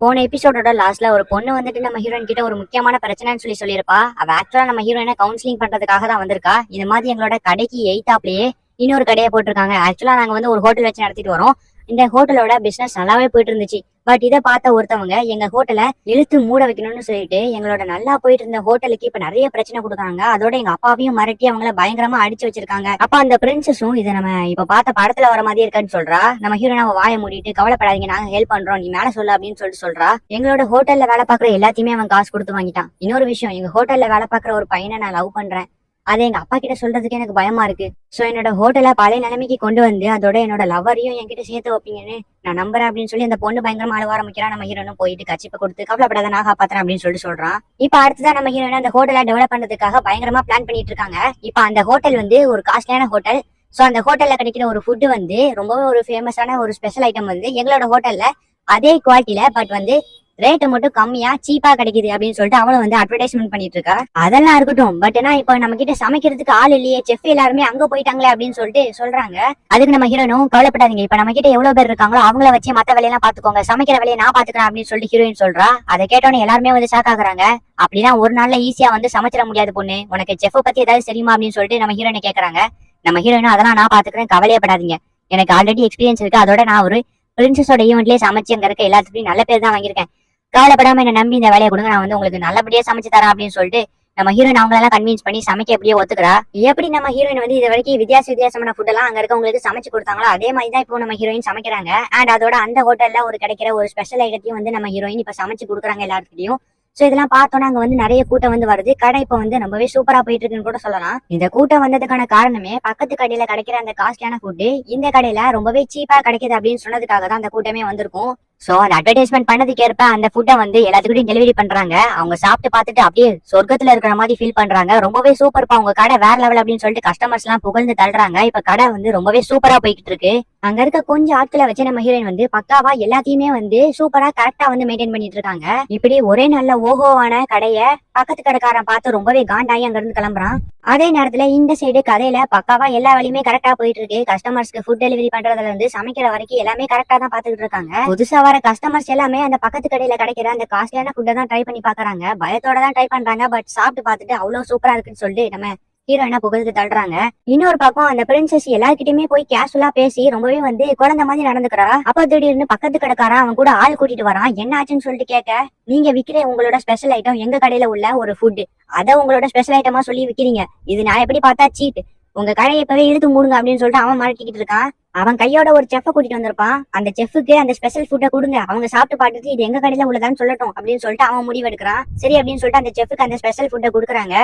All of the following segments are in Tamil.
போன எபிசோடோட லாஸ்ட்ல ஒரு பொண்ணு வந்துட்டு நம்ம ஹீரோயின் கிட்ட ஒரு முக்கியமான பிரச்சனைன்னு சொல்லியிருப்பா. அவ ஆக்சுவலா நம்ம ஹீரோயினை கவுன்சிலிங் பண்றதுக்காக தான் வந்திருக்கா. இந்த மாதிரி எங்களோட கடைக்கு எய்தாப்லயே இன்னொரு கடையை போட்டிருக்காங்க. ஆக்சுவலா நாங்க வந்து ஒரு ஹோட்டல் வச்சு நடத்திட்டு வரோம். இந்த ஹோட்டலோட பிசினஸ் நல்லாவே போயிட்டு இருந்துச்சு. பட் இதை பார்த்த ஒருத்தவங்க எங்க ஹோட்டலை இழுத்து மூட வைக்கணும்னு சொல்லிட்டு எங்களோட நல்லா போயிட்டு இருந்த ஹோட்டலுக்கு இப்ப நிறைய பிரச்சனை கொடுக்குறாங்க. அதோட எங்க அப்பாவையும் மிரட்டி அவங்கள பயங்கரமா அடிச்சு வச்சிருக்காங்க. அப்ப அந்த பிரின்சஸும் இதை நம்ம இப்ப பார்த்த படத்துல வர மாதிரி இருக்கான்னு சொல்றா. நம்ம ஹீரோனாவை வாயை மூடிட்டு கவலைப்படாதீங்க, நாங்க ஹெல்ப் பண்றோம், நீ மேல சொல்லு அப்படின்னு சொல்றா. எங்களோட ஹோட்டல்ல வேலை பாக்குற எல்லாத்தையுமே அவன் காசு கொடுத்து வாங்கிட்டான். இன்னொரு விஷயம், எங்க ஹோட்டல்ல வேலை பாக்குற ஒரு பையனை நான் லவ் பண்றேன். அதை எங்க அப்பா கிட்ட சொல்றதுக்கு எனக்கு பயமா இருக்கு. சோ என்னோட ஹோட்டலை பழைய நிலைமைக்கு கொண்டு வந்து அதோட என்னோட லவ்வரையும் என்கிட்ட சேர்த்து வைப்பீங்கன்னு நான் நம்புறேன் அப்படின்னு சொல்லி அந்த பொண்ணு பயங்கரமா அழுவ ஆரம்பிக்கிறா. நம்ம ஹீரோனும் போயிட்டு கச்சிப்பை கொடுத்து கவலைப்படாத நான் காப்பாத்துறேன் அப்படின்னு சொல்றான். இப்ப அடுத்ததான் நம்ம ஹீரோயின் அந்த ஹோட்டலை டெவலப் பண்றதுக்காக பயங்கரமா பிளான் பண்ணிட்டு இருக்காங்க. இப்ப அந்த ஹோட்டல் வந்து ஒரு காஸ்ட்லியான ஹோட்டல். சோ அந்த ஹோட்டல்ல கிடைக்கிற ஒரு ஃபுட்டு வந்து ரொம்பவே ஒரு ஃபேமஸான ஒரு ஸ்பெஷல் ஐட்டம் வந்து எங்களோட ஹோட்டல்ல அதே குவாலிட்டியில பட் வந்து ரேட்டு மட்டும் கம்மியா சீப்பா கிடைக்குது அப்படின்னு சொல்லிட்டு அவளும் வந்து அட்வர்டைஸ்மெண்ட் பண்ணிட்டு இருக்கா. அதெல்லாம் இருக்கட்டும், பட் ஏன்னா இப்ப நம்ம கிட்ட சமைக்கிறதுக்கு ஆள் இல்லையே, செஃப் எல்லாருமே அங்க போயிட்டாங்களே அப்படின்னு சொல்லிட்டு சொல்றாங்க. அதுக்கு நம்ம ஹீரோனும் கவலைப்படாதீங்க, இப்ப நம்ம கிட்ட எவ்வளவு பேர் இருக்காங்களோ அவங்கள வச்சு மத்த வேலையெல்லாம் பாத்துக்கோங்க, சமைக்கிற வேலையை நான் பாத்துக்கிறேன் அப்படின்னு சொல்லிட்டு ஹீரோயின் சொல்றா. அதை கேட்டோன்னு எல்லாருமே வந்து ஷாக் ஆகுறாங்க. அப்படின்னா ஒரு நாள்ல ஈஸியா வந்து சமைச்சிட முடியாது பொண்ணு, உனக்கு செஃப் பத்தி ஏதாவது தெரியுமா அப்படின்னு சொல்லிட்டு நம்ம ஹீரோயினை கேக்குறாங்க. நம்ம ஹீரோயினும் அதெல்லாம் நான் பாத்துக்கிறேன், கவலையப்படாதீங்க, எனக்கு ஆல்ரெடி எக்ஸ்பீரியன்ஸ் இருக்கு, அதோட நான் ஒரு பிரின்சஸோட ஈவெண்ட்லயே சமைச்சு அங்க இருக்க எல்லாத்துக்கும் நல்ல பேர் தான் வாங்கியிருக்கேன், கவலைப்படாம என்ன நம்பி இந்த வேலையை கொடுங்க, நான் வந்து உங்களுக்கு நல்லபடியா சமைச்சு தரேன் அப்படின்னு சொல்லிட்டு நம்ம ஹீரோயின் அவங்களெல்லாம் கன்வின்ஸ் பண்ணி சமைக்க எப்படியோ ஒத்துக்கிறா. எப்படி நம்ம ஹீரோயின் வந்து இது வரைக்கும் வித்தியாசமான ஃபுட் எல்லாம் அங்க இருக்கவங்களுக்கு சமைச்சு கொடுத்தாங்களோ அதே மாதிரி தான் இப்போ நம்ம ஹீரோயின் சமைக்கிறாங்க. அண்ட் அதோட அந்த ஹோட்டல்ல ஒரு கிடைக்கிற ஒரு ஸ்பெஷல் ஐட்டத்தையும் வந்து நம்ம ஹீரோயின் இப்ப சமைச்சு கொடுக்குறாங்க எல்லாருக்கிட்டையும். சோ இதெல்லாம் பார்த்தோன்னா அங்க வந்து நிறைய கூட்டம் வந்து வருது. கடை இப்ப வந்து ரொம்பவே சூப்பரா போயிட்டு இருக்குன்னு கூட சொல்லலாம். இந்த கூட்டம் வந்ததுக்கான காரணமே பக்கத்து கடையில கிடைக்கிற அந்த காஸ்ட்லியான ஃபுட்டு இந்த கடையில ரொம்பவே சீப்பா கிடைக்குது அப்படின்னு சொன்னதுக்காக தான் அந்த கூட்டமே வந்திருக்கும். சோ அந்த அட்வர்டைஸ்மெண்ட் பண்ணதுக்கு ஏற்ப அந்த ஃபுட்டை வந்து எல்லாத்துக்கிட்டையும் டெலிவரி பண்றாங்க. அவங்க சாப்பிட்டு பார்த்துட்டு அப்படியே சொர்க்கத்துல இருக்கிற மாதிரி ஃபீல் பண்றாங்க. ரொம்பவே சூப்பர்ப்பா உங்க கடை வேற லெவல் அப்படின்னு சொல்லிட்டு கஸ்டமர்ஸ் எல்லாம் புகழ்ந்து தள்ளுறாங்க. இப்ப கடை வந்து ரொம்பவே சூப்பரா போய்கிட்டு இருக்கு. அங்க இருக்க கொஞ்சம் ஆட்களை வச்சு நம்ம ஹீரோயின் வந்து பக்காவா எல்லாத்தையுமே வந்து சூப்பரா கரெக்டா வந்து மெயின்டைன் பண்ணிட்டு இருக்காங்க. இப்படி ஒரே நல்ல ஓஹோவான கடைய பக்கத்து கடைக்காரன் பார்த்து ரொம்பவே காண்டாயி அங்க இருந்து கிளம்புறான். அதே நேரத்துல இந்த சைடு கதையில பக்காவா எல்லா வழியுமே கரெக்டா போயிட்டு இருக்கு. கஸ்டமர்ஸ்க்கு ஃபுட் டெலிவரி பண்றதுல இருந்து சமைக்கிற வரைக்கும் எல்லாமே கரெக்டா தான் பாத்துக்கிட்டு இருக்காங்க. புதுசா வர கஸ்டமர்ஸ் எல்லாமே அந்த பக்கத்து கடையில கிடைக்கிற அந்த காஸ்ட்லியான ஃபுட்டை தான் ட்ரை பண்ணி பாக்குறாங்க. பயத்தோட தான் ட்ரை பண்றாங்க. பட் சாப்பிட்டு பார்த்துட்டு அவ்வளவு சூப்பரா இருக்குன்னு சொல்லிட்டு நம்ம ஹீரோயினா புகழ்ந்து தள்ளுறாங்க. இன்னொரு பக்கம் அந்த பிரின்சஸ் எல்லார்கிட்டயுமே போய் கேஷுவலா பேசி ரொம்பவே வந்து குழந்தை மாதிரி நடந்துக்கிறா. அப்ப திடீர்னு பக்கத்து கடைக்காரன் அவன் கூட ஆள் கூட்டிட்டு வரான். என்ன ஆச்சுன்னு சொல்லிட்டு கேட்க, நீங்க விக்கிற உங்களோட ஸ்பெஷல் ஐட்டம் எங்க கடையில உள்ள ஒரு ஃபுட், அதை உங்களோட ஸ்பெஷல் ஐட்டமா சொல்லி விக்கிறீங்க, இது நான் எப்படி பார்த்தா சீட், உங்க கடையை இப்பவே இழுத்து மூடுங்க அப்படின்னு சொல்லிட்டு அவன் மாட்டிக்கிட்டு இருக்கான். அவன் கையோட ஒரு செஃப்பை கூட்டிட்டு வந்திருப்பான். அந்த செஃப்புக்கு அந்த ஸ்பெஷல் ஃபுட்டை கொடுங்க, அவங்க சாப்பிட்டு பார்த்துட்டு இது எங்க கடையில உள்ளதான்னு சொல்லட்டும் அப்படின்னு சொல்லிட்டு அவன் முடிவு எடுக்கிறான். சரி அப்படின்னு சொல்லிட்டு அந்த செஃப்புக்கு அந்த ஸ்பெஷல் ஃபுட்டை கொடுக்குறாங்க.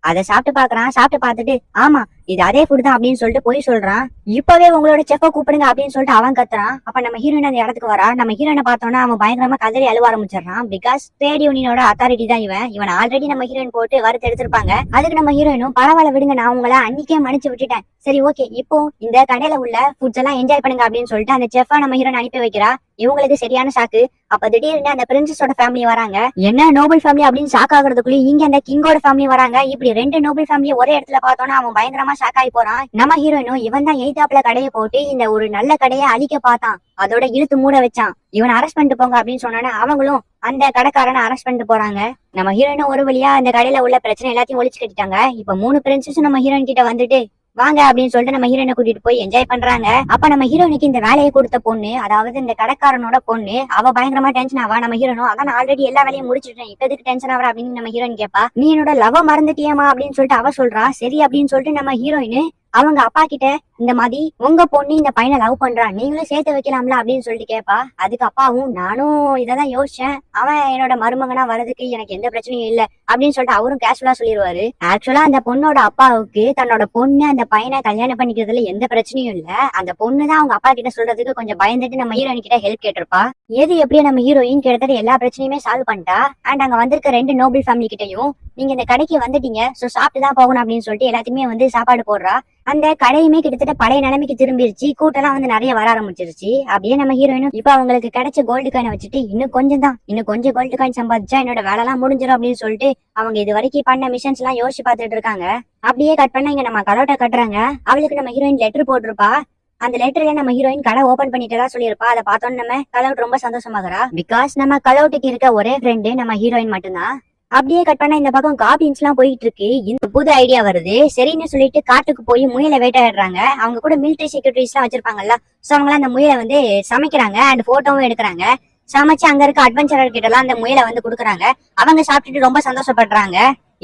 அதை சாப்பிட்டு பாக்குறான். சாப்பிட்டு பார்த்துட்டு ஆமா இது அதே ஃபுட் தான் அப்படின்னு சொல்லிட்டு போய் சொல்றான். இப்பவே உங்களோட செஃப்பை கூப்பிடுங்க அப்படின்னு சொல்லிட்டு அவன் கத்துறான். அப்ப நம்ம ஹீரோயின் அந்த இடத்துக்கு வரா. நம்ம ஹீரோயினை பார்த்தோன்னா அவன் பயங்கரமா கதறி அழுவ ஆரம்பிச்சிடறான். பிகாஸ் ட்ரேட் யூனியனோட அத்தாரிட்டி தான் இவன் ஆல்ரெடி நம்ம ஹீரோயின் போட்டு வறுத்து எடுத்திருப்பாங்க. அதுக்கு நம்ம ஹீரோயினும் பரவாயில்ல விடுங்க, நான் உங்களை அன்னைக்கே மன்னிச்சு விட்டுட்டேன், சரி ஓகே இப்போ இந்த கடையில உள்ள ஃபுட்ஸ் எல்லாம் என்ஜாய் பண்ணுங்க அப்படின்னு சொல்லிட்டு அந்த செஃப்பா நம்ம ஹீரோயின் அனுப்பி வைக்கிறா. இவங்களுக்கு சரியான ஷாக்கு. அப்ப திடீர்னு அந்த பிரின்சஸோட ஃபேமிலி வராங்க. என்ன நோபல் ஃபேமிலி அப்படின்னு ஷாக் ஆகுறதுக்குள்ளே இங்க அந்த கிங்கோட ஃபேமிலி வராங்க. இப்படி ரெண்டு நோபல் ஃபேமிலி ஒரே இடத்துல பார்த்தோன்னா அவன் பயங்கரமா ஷாக் ஆகி போறான். நம்ம ஹீரோயினும் இவன் தான் எய்தாப்ல கடையை போட்டு இந்த ஒரு நல்ல கடையை அழிக்க பார்த்தான், அதோட இழுத்து மூட வச்சான், இவன் அரெஸ்ட் பண்ணிட்டு போங்க அப்படின்னு சொன்னானே அவங்களும் அந்த கடைக்காரனை அரெஸ்ட் பண்ணிட்டு போறாங்க. நம்ம ஹீரோயினும் ஒரு வழியா அந்த கடையில உள்ள பிரச்சனை எல்லாத்தையும் ஒழிச்சு கட்டிட்டாங்க. இப்ப 3 பிரின்சஸும் நம்ம ஹீரோயின் கிட்ட வந்துட்டு வாங்க அப்படின்னு சொல்லிட்டு நம்ம ஹீரோயினை கூட்டிட்டு போய் என்ஜாய் பண்றாங்க. அப்ப நம்ம ஹீரோயினுக்கு இந்த வேலையை கொடுத்த பொண்ணு, அதாவது இந்த கடைக்காரனோட பொண்ணு, அவ பயங்கரமா டென்ஷன் ஆவா. நம்ம ஹீரோனும் அதான் ஆல்ரெடி எல்லா வேலையும் முடிச்சிட்டேன், இப்ப எதுக்கு டென்ஷன் ஆவற அப்படின்னு நம்ம ஹீரோயின் கேப்பா. நீ என்னோட லவ் மறந்துட்டியமா அப்படின்னு சொல்லிட்டு அவ சொல்றா. சரி அப்படின்னு சொல்லிட்டு நம்ம ஹீரோயின் அவங்க அப்பா கிட்ட இந்த மாதிரி உங்க பொண்ணு இந்த பையனை லவ் பண்றான், நீங்களும் சேர்த்து வைக்கலாம்ல அப்படின்னு சொல்லிட்டு கேப்பா. அதுக்கு அப்பாவும் நானும் இததான் யோசிச்சேன், அவன் என்னோட மருமகனா வரதுக்கு எனக்கு எந்த பிரச்சனையும் இல்ல அப்படின்னு சொல்லிட்டு அவரும் கேஷுவலா சொல்லிடுவாரு. ஆக்சுவலா அந்த பொண்ணோட அப்பாவுக்கு தன்னோட பொண்ணு அந்த பையனை கல்யாணம் பண்ணிக்கிறதுல எந்த பிரச்சனையும் இல்ல. அந்த பொண்ணுதான் அவங்க அப்பா கிட்ட சொல்றதுக்கு கொஞ்சம் பயந்துட்டு நம்ம ஹீரோயின் கிட்ட ஹெல்ப் கேட்டிருப்பா. எது எப்படியே நம்ம ஹீரோயின் கிட்டத்தட்ட எல்லா பிரச்சனையுமே சால்வ் பண்ணிட்டா. அண்ட் அங்க வந்திருக்க 2 நோபல் ஃபேமிலி கிட்டையும் நீங்க இந்த கடைக்கு வந்துட்டீங்க, சோ சாப்பிட்டு தான் போகணும் அப்படின்னு சொல்லிட்டு எல்லாத்தையுமே வந்து சாப்பாடு போடுறா. அந்த கடையுமே கிட்டத்தட்ட பழைய நிலைமைக்கு திரும்பிருச்சு. கூட்டெல்லாம் வந்து நிறைய வர ஆரம்பிச்சிருச்சு. அப்படியே நம்ம ஹீரோயினும் இப்ப அவங்களுக்கு கிடைச்ச கோல்டு காயினை வச்சுட்டு இன்னும் கொஞ்சம் கோல்டு காயின் சம்பாதிச்சா என்னோட வேலை எல்லாம் முடிஞ்சிடும் அப்படின்னு சொல்லிட்டு அவங்க இது வரைக்கும் பண்ண மிஷன்ஸ் எல்லாம் யோசிச்சு பார்த்துட்டு இருக்காங்க. அப்படியே கட் பண்ண இங்க நம்ம கலோட்டை கட்டுறாங்க. அவளுக்கு நம்ம ஹீரோயின் லெட்டர் போட்டிருப்பா. அந்த லெட்டர்ல நம்ம ஹீரோயின் கடை ஓபன் பண்ணிட்டதா சொல்லியிருப்பா. அதை பார்த்தோன்னு நம்ம கலவுட் ரொம்ப சந்தோஷமாகறா. பிகாஸ் நம்ம கலவுட்டுக்கு இருக்க ஒரே ஃப்ரெண்டு நம்ம ஹீரோயின் மட்டும்தான். அப்படியே கட் பண்ணா இந்த பக்கம் காபின்ஸ் எல்லாம் போயிட்டு இருக்கு. இந்த புது ஐடியா வருது. சரின்னு சொல்லிட்டு காட்டுக்கு போய் முயலை வேட்டையாடுறாங்க. அவங்க கூட மிலிட்டரி செக்யூரிட்டிஸ் எல்லாம் வச்சிருப்பாங்கல்ல, சோ அவங்க அந்த முயலை வந்து சமைக்கிறாங்க அண்ட் போட்டோவும் எடுக்கிறாங்க. சமைச்சு அங்க இருக்க அட்வென்ச்சரர் கிட்ட எல்லாம் அந்த முயலை வந்து குடுக்குறாங்க. அவங்க சாப்பிட்டுட்டு ரொம்ப சந்தோஷப்படுறாங்க.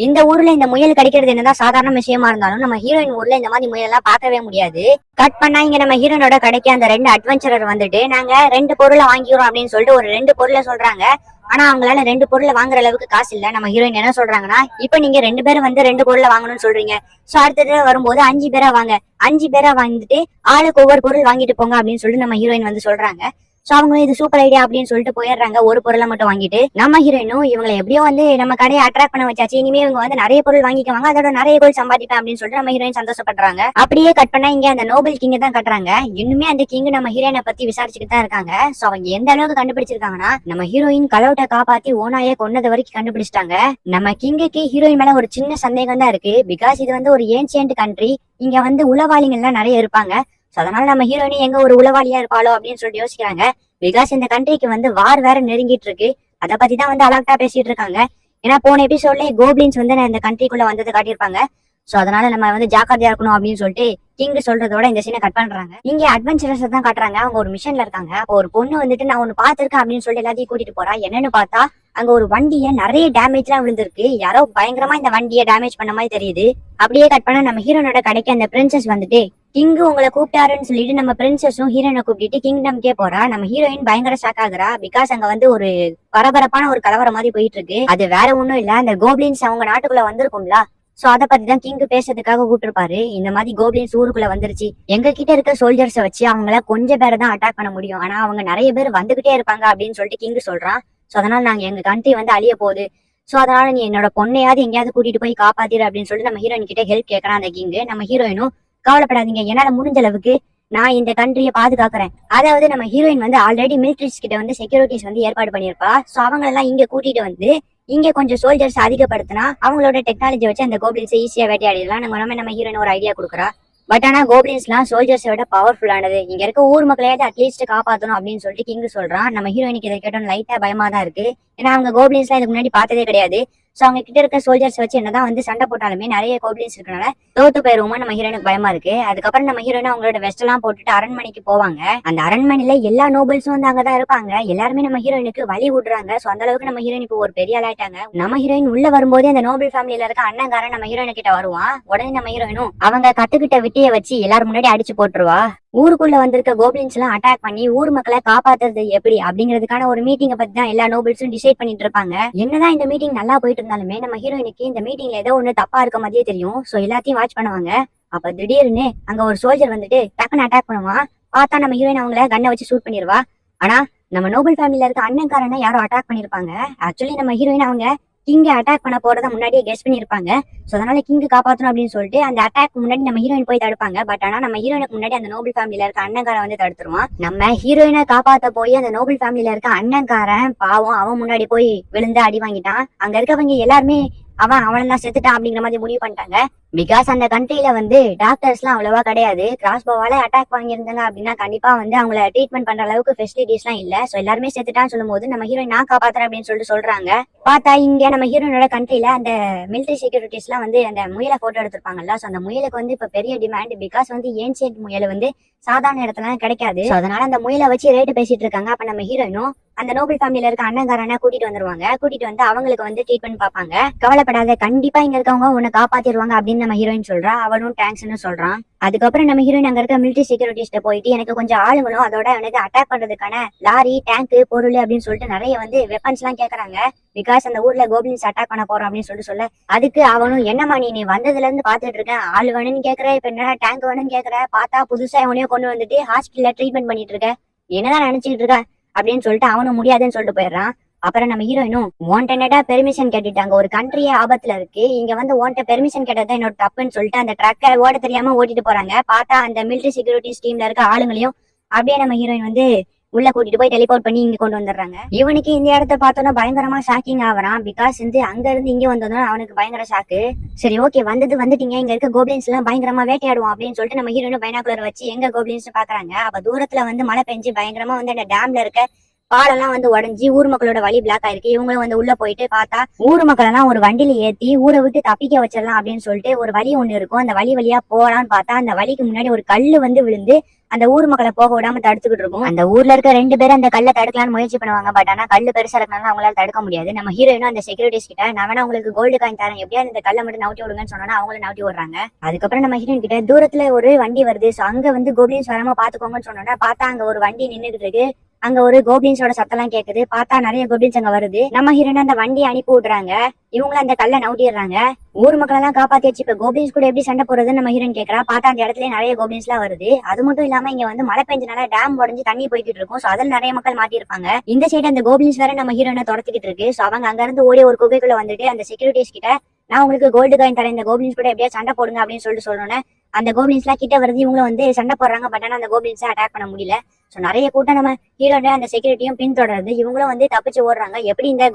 இந்த ஊர்ல இந்த முயல் கிடைக்கிறது என்னதான் சாதாரண விஷயமா இருந்தாலும் நம்ம ஹீரோயின் ஊர்ல இந்த மாதிரி முயல் எல்லாம் பார்க்கவே முடியாது. கட் பண்ணா இங்க நம்ம ஹீரோனோட கடைக்கு அந்த 2 அட்வென்ச்சரர் வந்துட்டு நாங்க 2 பொருளை வாங்கிக்கிறோம் அப்படின்னு சொல்லிட்டு ஒரு 2 பொருளை சொல்றாங்க. ஆனா அவங்களால 2 பொருளை வாங்குற அளவுக்கு காசு இல்ல. நம்ம ஹீரோயின் என்ன சொல்றாங்கன்னா, இப்ப நீங்க 2 பேரும் வந்து 2 பொருளை வாங்கணும்னு சொல்றீங்க, சோ அடுத்தது வரும்போது 5 பேரா வாங்க, 5 பேரா வாங்கிட்டு ஆளுக்கு ஒவ்வொரு பொருள் வாங்கிட்டு போங்க அப்படின்னு சொல்லிட்டு நம்ம ஹீரோயின் வந்து சொல்றாங்க. சோ அவங்களும் இது சூப்பர் ஐடியா அப்படின்னு சொல்லிட்டு போயிடுறாங்க. ஒரு பொருளை மட்டும் வாங்கிட்டு நம்ம ஹீரோயினும் இவங்களை எப்படியோ வந்து நம்ம கடையை அட்ராக்ட் பண்ண வச்சாச்சு, இனிமே இவங்க வந்து நிறைய பொருள் வாங்கிக்குவாங்க, அதோட நிறைய கோல் சம்பாதிப்பேன் அப்படின்னு சொல்லிட்டு நம்ம ஹீரோயின் சந்தோஷப்படுறாங்க. அப்படியே கட் பண்ணா இங்க அந்த நோபல் கிங் தான் கட்டுறாங்க. இன்னுமே அந்த கிங் நம்ம ஹீரோயினை பத்தி விசாரிச்சுட்டு தான் இருக்காங்க. சோ அவங்க எந்த அளவுக்கு கண்டுபிடிச்சிருக்காங்கன்னா, நம்ம ஹீரோயின் கலோட்டை காப்பாத்தி ஓனாயே கொன்னது வரைக்கும் கண்டுபிடிச்சிட்டாங்க. நம்ம கிங்குக்கு ஹீரோயின் மேல ஒரு சின்ன சந்தேகம் தான் இருக்கு. பிகாஸ் இது வந்து ஒரு ஏன்சியன்ட் கண்ட்ரி, இங்க வந்து உளவாளிகள் எல்லாம் நிறைய இருப்பாங்க. அதனால நம்ம ஹீரோயினி எங்க ஒரு உளவாளியா இருப்பாளோ அப்படின்னு சொல்லிட்டு யோசிக்கிறாங்க. பிகாஸ் இந்த கண்ட்ரிக்கு வந்து வார் வேற நெருங்கிட்டு இருக்கு. அதை பத்தி தான் வந்து அலர்ட்டா பேசிட்டு இருக்காங்க. ஏன்னா போன எபிசோட்லயே கோப்ளின்ஸ் வந்து இந்த கண்ட்ரிக்குள்ள வந்தது காட்டியிருப்பாங்க. சோ அதனால நம்ம வந்து ஜாக்கிரதையா இருக்கணும் அப்படின்னு சொல்லிட்டு கிங் சொல்றதோட இந்த சீனை கட் பண்றாங்க. இங்க அட்வென்ச்சரஸ் தான் காட்டுறாங்க. அவங்க ஒரு மிஷன்ல இருக்காங்க. அப்போ ஒரு பொண்ணு வந்துட்டு நான் ஒன்னு பாத்திருக்கேன் அப்படின்னு சொல்லிட்டு எல்லாத்தையும் கூட்டிட்டு போறா. என்னன்னு பார்த்தா அங்க ஒரு வண்டிய நிறைய டேமேஜ் எல்லாம் விழுந்திருக்கு. யாரோ பயங்கரமா இந்த வண்டியை டேமேஜ் பண்ண மாதிரி தெரியுது. அப்படியே கட் பண்ண நம்ம ஹீரோனோட கடைக்கு அந்த பிரின்சஸ் வந்துட்டு கிங் உங்களை கூப்பிட்டாருன்னு சொல்லிட்டு நம்ம பிரின்சஸும் ஹீரோனை கூப்பிட்டு கிங்டம்கே போறா. நம்ம ஹீரோயின் பயங்கர ஷாக் ஆகுறா. பிகாஸ் அங்க வந்து ஒரு பரபரப்பான ஒரு கலவரம் மாதிரி போயிட்டு இருக்கு. அது வேற ஒண்ணும் இல்ல, அந்த கோப்ளின்ஸ் அவங்க நாட்டுக்குள்ள வந்திருக்கும்ல, சோ அத பத்தி தான் கிங் பேசுறதுக்காக கூப்பிட்டுருப்பாரு. இந்த மாதிரி கோப்ளின்ஸ் ஊருக்குள்ள வந்துருச்சு, எங்க கிட்ட இருக்க சோல்ஜர்ஸை வச்சு அவங்கள கொஞ்சம் பேரை தான் அட்டாக் பண்ண முடியும், ஆனா அவங்க நிறைய பேர் வந்துகிட்டே இருப்பாங்க அப்படின்னு சொல்லிட்டு கிங் சொல்றான். சோ அதனால நாங்க எங்க கண்ட்ரி வந்து அழிய போகுது, சோ அதனால நீ என்னோட பொண்ணையாவது எங்கேயாவது கூட்டிட்டு போய் காப்பாத்திரு அப்படின்னு சொல்லிட்டு நம்ம ஹீரோயின் கிட்ட ஹெல்ப் கேட்கறான் அந்த கிங். நம்ம ஹீரோயினும் கவலைப்படாதீங்க, என்னால முடிஞ்ச அளவுக்கு நான் இந்த கண்ட்ரியை பாதுகாக்கிறேன். அதாவது நம்ம ஹீரோயின் வந்து ஆல்ரெடி மிலிட்ரிஸ் கிட்ட வந்து செக்யூரிட்டிஸ் வந்து ஏற்பாடு பண்ணியிருப்பா. சோ அவங்க எல்லாம் இங்க கூட்டிட்டு வந்து இங்க கொஞ்சம் சோல்ஜர்ஸ் அதிகப்படுத்தினா அவங்களோட டெக்னாலஜி வச்சு அந்த கோப்ளின்ஸை ஈஸியா வேட்டையாடிடலாம். நம்ம ஹீரோயின் ஒரு ஐடியா கொடுக்குறா. பட் ஆனா கோப்ளின்ஸ் எல்லாம் சோல்ஜர்ஸை விட பவர்ஃபுல்லானது, இங்க இருக்க ஊர் மக்களையாவது அட்லீஸ்ட் காப்பாத்தணும் அப்படின்னு சொல்லிட்டு கிங் சொல்றான். நம்ம ஹீரோயினுக்கு இதை கேட்டோம் லைட்டா பயமா தான் இருக்கு. ஏன்னா அவங்க கோப்ளின்ஸ் எல்லாம் இதுக்கு முன்னாடி பார்த்ததே கிடையாது. சோ அவங்க கிட்ட இருக்க சோல்ஜர்ஸ் வச்சு என்னதான் வந்து சண்டை போட்டாலுமே நிறைய கோப்ளின்ஸ் இருக்கனால தோத்து போயிருவோமா நம்ம ஹீரோனுக்கு பயமா இருக்கு. அதுக்கப்புறம் நம்ம ஹீரோயின் அவங்களோட வெஸ்ட் எல்லாம் போட்டுட்டு அரண்மனைக்கு போவாங்க. அந்த அரண்மனையில எல்லா நோபல்ஸும் வந்து அங்கதான் இருப்பாங்க. எல்லாருமே நம்ம ஹீரோயினுக்கு வழி விடுறாங்க. சோ அந்த அளவுக்கு நம்ம ஹீரோயின் இப்போ ஒரு பெரிய ஆளாயிட்டாங்க. நம்ம ஹீரோயின் உள்ள வரும்போதே அந்த நோபல் ஃபேமிலியில இருக்க அண்ணங்காரன் நம்ம ஹீரோயின் கிட்ட வருவான். உடனே நம்ம ஹீரோயினும் அவங்க கத்துக்கிட்ட விட்டிய வச்சு எல்லாரும் முன்னாடி அடிச்சு போட்டுருவா. ஊருக்குள்ள வந்திருக்க கோப்ளின்ஸ் எல்லாம் அட்டாக் பண்ணி ஊர் மக்களை காப்பாத்துறது எப்படி அப்படிங்கிறதுக்கான ஒரு மீட்டிங்கை பத்தி தான் எல்லா நோபல்ஸும் டிசைட் பண்ணிட்டு இருப்பாங்க. என்னதான் இந்த மீட்டிங் நல்லா போயிட்டு இருந்தாலுமே நம்ம ஹீரோயினுக்கு இந்த மீட்டிங்ல ஏதோ ஒண்ணு தப்பா இருக்க மாதிரியே தெரியும். சோ எல்லாத்தையும் வாட்ச் பண்ணுவாங்க. அப்ப திடீர்னு அங்க ஒரு சோல்ஜர் வந்துட்டு டக்குன்னு அட்டாக் பண்ணுவான். பார்த்தா நம்ம ஹீரோயின் அவங்கள கண்ணை வச்சு ஷூட் பண்ணிடுவா. ஆனா நம்ம நோபல் ஃபேமிலியில இருக்க அண்ணன்காரனை யாரோ அட்டாக் பண்ணிருப்பாங்க. ஆக்சுவலி நம்ம ஹீரோயின் அவங்க கிங்க அட்டாக் பண்ண போறத முன்னாடியே கெஸ் பண்ணிருப்பாங்க. சோ அதனால கிங் காப்பாத்தணும் அப்படின்னு சொல்லிட்டு அந்த அட்டாக் முன்னாடி நம்ம ஹீரோயின் போய் தடுப்பாங்க. பட் ஆனா நம்ம ஹீரோயினுக்கு முன்னாடி அந்த நோபல் ஃபேமிலியில இருக்க அண்ணன்காரன் வந்து தடுத்துருவான். நம்ம ஹீரோயினை காப்பாத்த போய் அந்த நோபல் ஃபேமிலியில இருக்க அண்ணன்காரன் பாவம் அவன் முன்னாடி போய் விழுந்து அடி வாங்கிட்டான். அங்க இருக்கவங்க எல்லாருமே அவன் செத்துட்டான் அப்படிங்கிற மாதிரி முடிவு பண்ணிட்டாங்க. பிகாஸ் அந்த கண்ட்ரில வந்து டாக்டர்ஸ் எல்லாம் அவ்வளவா கிடையாது. கிராஸ்போவால அட்டாக் வாங்கியிருந்தாங்க அப்படின்னா கண்டிப்பா வந்து அவங்கள ட்ரீட்மெண்ட் பண்ற அளவுக்கு ஃபெசிலிட்டிஸ் எல்லாம் இல்ல. சோ எல்லாருமே செத்துட்டான்னு சொல்லும் போது நம்ம ஹீரோயின் நான் காப்பாத்துறேன் அப்படின்னு சொல்லிட்டு சொல்றாங்க. பார்த்தா இங்க நம்ம ஹீரோயினோட கண்ட்ரில அந்த மிலிட்டரி செக்யூரிட்டிஸ் எல்லாம் வந்து அந்த முயலை போட்டோ எடுத்திருப்பாங்கல்ல. சோ அந்த முயலுக்கு வந்து இப்ப பெரிய டிமாண்ட். பிகாஸ் வந்து ஏன்சியன்ட் முயல் வந்து சாதாரண இடத்துல கிடைக்காது. அதனால அந்த முயலை வச்சு ரேட்டு பேசிட்டு இருக்காங்க. அப்ப நம்ம ஹீரோயினும் அந்த நோபல் ஃபேமிலியில இருக்க அண்ணங்காரனை கூட்டிட்டு வந்துருவாங்க. கூட்டிட்டு வந்து அவங்களுக்கு வந்து ட்ரீட்மெண்ட் பார்ப்பாங்க. கவலைப்படாத, கண்டிப்பா இங்க இருக்கவங்க உன்னை காப்பாத்திடுவாங்க அப்படின்னு நம்ம ஹீரோயின் சொல்றா. அவனும் தேங்க்ஸ்னு சொல்றான். அதுக்கப்புறம் நம்ம ஹீரோயின் அங்க இருக்க மிலிட்டரி செக்யூரிட்டிஸ்ட போயிட்டு எனக்கு கொஞ்சம் ஆளுங்களும் அதோட எனக்கு அட்டாக் பண்றதுக்கான லாரி டேங்க் பொருள் அப்படின்னு சொல்லிட்டு நிறைய வந்து வெப்பன்ஸ் எல்லாம் கேக்குறாங்க. பிகாஸ் அந்த ஊர்ல கோப்ளின்ஸ் அட்டாக் பண்ண போறோம் அப்படின்னு சொல்லிட்டு சொல்ல, அதுக்கு அவனும் என்னமா நீ வந்ததுல இருந்து பாத்துட்டு இருக்கேன், ஆள் வேணும்னு கேக்குற, இப்ப என்ன டேங்க் வேணும்னு கேக்குற, பார்த்தா புதுசா எவனையும் கொண்டு வந்துட்டு ஹாஸ்பிட்டல்ல ட்ரீட்மெண்ட் பண்ணிட்டு இருக்க, என்னதான் நினைச்சிட்டு இருக்க அப்படின்னு சொல்லிட்டு அவனும் முடியாதுன்னு சொல்லிட்டு போயிடுறான். அப்புறம் நம்ம ஹீரோயினும் வாண்டடா பெர்மிஷன் கேட்டுட்டாங்க. ஒரு கண்ட்ரியே ஆபத்துல இருக்கு, இங்க வந்து வாண்ட பெர்மிஷன் கேட்டதான் என்னோட தப்புன்னு சொல்லிட்டு அந்த ட்ரக்கை ஓட தெரியாம ஓட்டிட்டு போறாங்க. பார்த்தா அந்த மிலிட்டரி செக்யூரிட்டிஸ் டீம்ல இருக்க ஆளுங்களையும் அப்படியே நம்ம ஹீரோயின் வந்து உள்ள கூட்டிட்டு போய் டெலிபோர்ட் பண்ணி இங்க கொண்டு வந்துடுறாங்க. இவனுக்கு இந்த இடத்த பார்த்தோன்னா பயங்கரமா ஷாக்கிங் ஆவறான். பிகாஸ் வந்து அங்க இருந்து இங்க வந்ததும் அவனுக்கு பயங்கர ஷாக்கு. சரி ஓகே வந்துட்டீங்க, இங்க இருக்க கோப்ளின்ஸ் எல்லாம் பயங்கரமா வேட்டையாடுவோம் அப்படின்னு சொல்லிட்டு நம்ம ஹீரோயின் பைனாகுலர் வச்சு எங்க கோப்ளின்ஸ் பாக்குறாங்க. அப்ப தூரத்துல வந்து மழை பெஞ்சு பயங்கரமா வந்து அந்த டேம்ல இருக்க பாலெல்லாம் வந்து உடஞ்சி ஊர் மக்களோட வழி பிளாக் ஆயிருக்கு. இவங்களும் வந்து உள்ள போயிட்டு பார்த்தா ஊர் மக்கள் எல்லாம் ஒரு வண்டியில ஏத்தி ஊரை விட்டு தப்பிக்க வச்சிடலாம் அப்படின்னு சொல்லிட்டு ஒரு வழி ஒண்ணு இருக்கும். அந்த வழியா போலான்னு பார்த்தா அந்த வழிக்கு முன்னாடி ஒரு கல்லு வந்து விழுந்து அந்த ஊர் மக்களை போக விடாம தடுத்துக்கிட்டு இருக்கும். அந்த ஊர்ல இருக்க 2 பேரும் அந்த கல்லை தடுக்கலாம்னு முயற்சி பண்ணுவாங்க. பட் ஆனா கல்லு பெருசா இருக்கனால அவங்களால தடுக்க முடியாது. நம்ம ஹீரோயினும் அந்த செக்யூரிட்டிஸ் கிட்ட நான் வேணா உங்களுக்கு கோல்டு காயின் தரேன், எப்படியாவது இந்த கல்லை மட்டும் நவுட்டி விடுங்கன்னு சொன்னா அவங்களும் நவுட்டி விடுறாங்க. அதுக்கப்புறம் நம்ம ஹீரோயின் கிட்ட தூரத்துல ஒரு வண்டி வருது, சோ அங்க வந்து கோப்ளின்ஸ் வராம பாத்துக்கோங்கன்னு சொன்னோன்னா பார்த்தா அங்க ஒரு வண்டி நின்றுட்டு இருக்கு. அங்க ஒரு கோப்ளின்ஸோட சத்தம்லாம் கேக்குது. பார்த்தா நிறைய கோப்ளின்ஸ் அங்க வருது. நம்ம ஹீரோயின் அந்த வண்டியை அனுப்பி விடுறாங்க. இவங்களும் அந்த கல்லை நவுட்டிடுறாங்க. ஊர் மக்கள் எல்லாம் காப்பாத்தியாச்சு. இப்ப கோப்ளின்ஸ் கூட எப்படி சண்டை போறதுன்னு நம்ம ஹீரோயின் கேக்குறா. பார்த்தா அந்த இடத்துல நிறைய கோப்ளின்ஸ் எல்லாம் வருது. அது மட்டும் இல்லாம இங்க வந்து மழை பெஞ்சனால டேம் உடஞ்சு தண்ணி போய்கிட்டு இருக்கும். சோ அதில் நிறைய மக்கள் மாட்டிருப்பாங்க. இந்த சைடு அந்த கோப்ளின்ஸ் வேற நம்ம ஹீரோயினை துரத்திக்கிட்டு இருக்கு. சோ அவங்க அங்க இருந்து ஓடி ஒரு குகைக்குள்ள வந்துட்டு அந்த செக்யூரிட்டிஸ் கிட்ட நான் உங்களுக்கு கோல்டு காயின் தரேன், இந்த கோப்ளின்ஸ் கூட எப்படியா சண்டை போடுங்க அப்படின்னு சொல்லிட்டு சொல்லணும்னு அந்த கோப்ளின்ஸ் எல்லாம் கிட்ட வருது. இவங்களும் வந்து சண்டை போடுறாங்க. பட் ஆனா அந்த கோப்ளின்ஸை அட்டாக் பண்ண முடியல. சோ நிறைய கூட்டம் நம்ம ஹீரோட அந்த செக்யூரிட்டியும் பின்தொடருது. இவங்களும் வந்து தப்பிச்சு ஓடுறாங்க. எப்படி இந்த